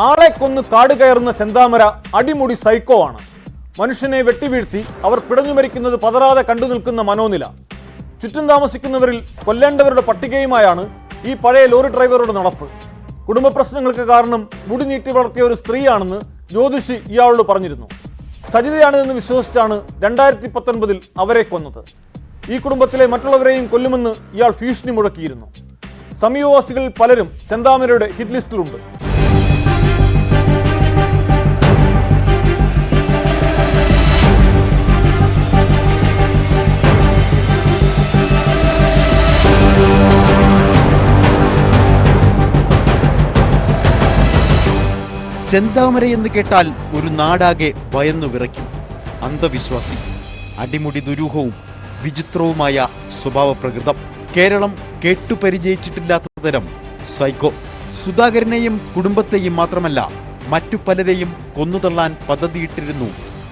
ആളെ കൊന്ന് കാട് കയറുന്ന ചെന്താമര അടിമുടി സൈക്കോ ആണ്. മനുഷ്യനെ വെട്ടിവീഴ്ത്തി അവർ പിടഞ്ഞു മരിക്കുന്നത് പതറാതെ കണ്ടു നിൽക്കുന്ന മനോനില. ചുറ്റും താമസിക്കുന്നവരിൽ കൊല്ലേണ്ടവരുടെ പട്ടികയുമായാണ് ഈ പഴയ ലോറി ഡ്രൈവറുടെ നടപ്പ്. കുടുംബ പ്രശ്നങ്ങൾക്ക് കാരണം മുടി നീട്ടി വളർത്തിയ ഒരു സ്ത്രീയാണെന്ന് ജ്യോതിഷി ഇയാളോട് പറഞ്ഞിരുന്നു. സജിതയാണ് എന്ന് വിശ്വസിച്ചാണ് 2019 അവരെ കൊന്നത്. ഈ കുടുംബത്തിലെ മറ്റുള്ളവരെയും കൊല്ലുമെന്ന് ഇയാൾ ഭീഷണി മുഴക്കിയിരുന്നു. സമീപവാസികളിൽ പലരും ചെന്താമരയുടെ ഹിറ്റ് ലിസ്റ്റിലുണ്ട്. ചെന്താമരയെന്ന് കേട്ടാൽ ഒരു നാടാകെ ഭയന്നു വിറയ്ക്കും. അന്ധവിശ്വാസി, അടിമുടി ദുരൂഹവും വിചിത്രവുമായ സ്വഭാവ പ്രകൃതം. കേരളം കേട്ടുപരിചയിച്ചിട്ടില്ലാത്ത തരം സൈക്കോ. സുധാകരനെയും കുടുംബത്തെയും മാത്രമല്ല മറ്റു പലരെയും കൊന്നുതള്ളാൻ പദ്ധതിയിട്ടിരുന്നു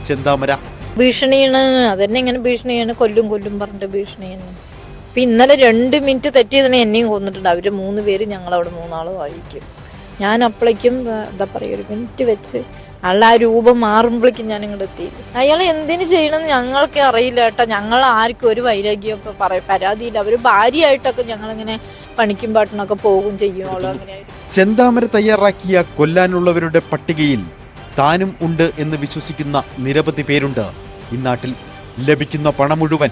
ചെന്താമര. ഭീഷണിയാണ്, അതന്നെ ഇങ്ങനെ ഭീഷണിയാണ്, കൊല്ലും പറഞ്ഞിട്ട് ഭീഷണിയാണ്. ഇപ്പൊ ഇന്നലെ 2 മിനിറ്റ് തെറ്റിയതിനെ എന്നെയും കൊന്നിട്ടുണ്ട്. അവര് 3 പേര് ഞങ്ങളവിടെ 3 ആള് വായിക്കും. ഞാൻ അപ്പോഴേക്കും എന്താ പറയുക, 1 മിനിറ്റ് വെച്ച് അയാൾ ആ രൂപം മാറുമ്പോഴേക്കും ഞാൻ ഇങ്ങോട്ട് എത്തിയില്ല. അയാൾ എന്തിനു ചെയ്യണമെന്ന് ഞങ്ങൾക്ക് അറിയില്ല കേട്ടോ. ഞങ്ങൾ ആർക്കും ഒരു വൈരാഗ്യം പരാതിയില്ല. അവര് ഭാര്യയായിട്ടൊക്കെ ഞങ്ങളിങ്ങനെ പണിക്കും പാട്ടിനൊക്കെ പോകും ചെയ്യുമല്ലോ. അങ്ങനെയായിരുന്നു. ചെന്താമര തയ്യാറാക്കിയ കൊല്ലാനുള്ളവരുടെ പട്ടികയിൽ താനും ഉണ്ട് എന്ന് വിശ്വസിക്കുന്ന നിരവധി പേരുണ്ട് ഇന്നാട്ടിൽ. ലഭിക്കുന്ന പണം മുഴുവൻ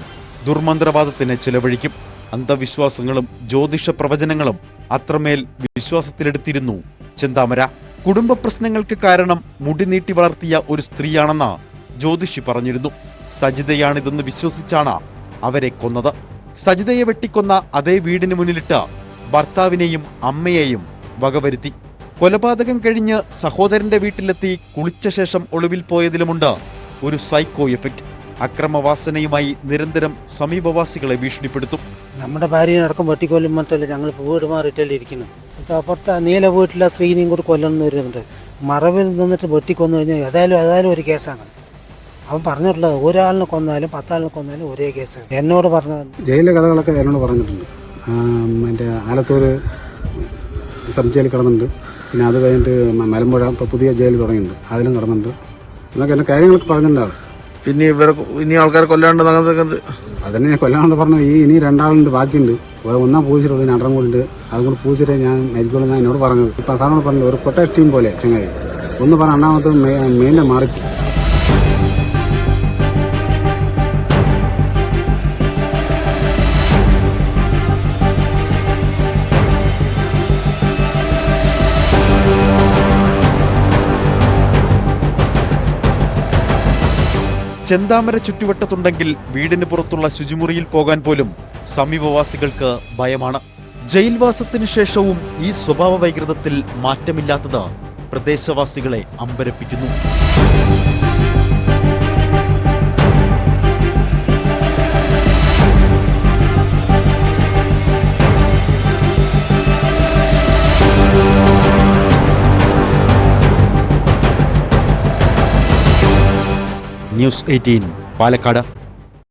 ദുർമന്ത്രവാദത്തിന് ചെലവഴിക്കും. അന്ധവിശ്വാസങ്ങളും ജ്യോതിഷ പ്രവചനങ്ങളും അത്രമേൽ വിശ്വാസത്തിലെടുത്തിരുന്നു ചെന്താമര. കുടുംബ പ്രശ്നങ്ങൾക്ക് കാരണം മുടി നീട്ടി വളർത്തിയ ഒരു സ്ത്രീയാണെന്ന് ജ്യോതിഷി പറഞ്ഞിരുന്നു. സജിതയാണിതെന്ന് വിശ്വസിച്ചാണ് അവരെ കൊന്നത്. സജിതയെ വെട്ടിക്കൊന്ന അതേ വീടിന് മുന്നിലിട്ട് ഭർത്താവിനെയും അമ്മയെയും വകവരുത്തി. കൊലപാതകം കഴിഞ്ഞ് സഹോദരന്റെ വീട്ടിലെത്തി കുളിച്ച ശേഷം ഒളിവിൽ പോയതിലുമുണ്ട് ഒരു സൈക്കോ എഫക്റ്റ്. അക്രമവാസനയുമായി നിരന്തരം സമീപവാസികളെ ഭീഷണിപ്പെടുത്തും. നമ്മുടെ ഭാര്യയെ അടക്കം വെട്ടിക്കൊല്ലും മറ്റല്ലേ ഞങ്ങൾ വീട് മാറിയിട്ടല്ലേ ഇരിക്കുന്നു. അപ്പുറത്തെ നീല വീട്ടിലെ സ്ത്രീനെയും കൂടി കൊല്ലണമെന്ന് വരുന്നുണ്ട്. മറവിൽ നിന്നിട്ട് വെട്ടിക്കൊന്നു കഴിഞ്ഞാൽ ഏതായാലും ഒരു കേസാണ്. അവൻ പറഞ്ഞിട്ടുള്ളത് ഒരാളിനെ കൊന്നാലും 10 ആളിനെ കൊന്നാലും ഒരേ കേസ്. എന്നോട് പറഞ്ഞത് ജയിലിലെ കഥകളൊക്കെ എന്നോട് പറഞ്ഞിട്ടുണ്ട്. എൻ്റെ ആലത്തൂർ സബ് ജയിലിൽ കിടന്നുണ്ട്. പിന്നെ അത് കഴിഞ്ഞിട്ട് മലമ്പുഴ ഇപ്പോൾ പുതിയ ജയിൽ തുടങ്ങിയിട്ടുണ്ട്, അതിലും കിടന്നുണ്ട് എന്നൊക്കെ എന്നെ കാര്യങ്ങളൊക്കെ പറഞ്ഞിട്ടുണ്ടാവും. പിന്നെ ഇനി ആൾക്കാരെ കൊല്ലാണ്ട് അതന്നെ കൊല്ലാണ്ട് പറഞ്ഞു. ഇനി 2 ആളുണ്ട്, ബാക്കിയുണ്ട്. ഒന്നാം പൂച്ചിട്ടുണ്ട്, പിന്നെ 2 കൂടി ഉണ്ട്. അതും കൂടി പൂച്ചിട്ടേ ഞാൻ മരിക്കുള്ളൂ ഞാൻ എന്നോട് പറഞ്ഞത്. ഇപ്പം സാറിനോട് പറഞ്ഞു ഒരു പ്രൊട്ടക്ട് ടീം പോലെ ചങ്ങായി ഒന്ന് പറഞ്ഞ രണ്ടാമത്തെ മെയിനെ മാറിക്കും. ചെന്താമര ചുറ്റുവട്ടത്തുണ്ടെങ്കിൽ വീടിന് പുറത്തുള്ള ശുചിമുറിയിൽ പോകാൻ പോലും സമീപവാസികൾക്ക് ഭയമാണ്. ജയിൽവാസത്തിനു ശേഷവും ഈ സ്വഭാവ വൈകൃതത്തിൽ മാറ്റമില്ലാത്തത് പ്രദേശവാസികളെ അമ്പരപ്പിക്കുന്നു. ന്യൂസ് 18 പാലക്കാട്.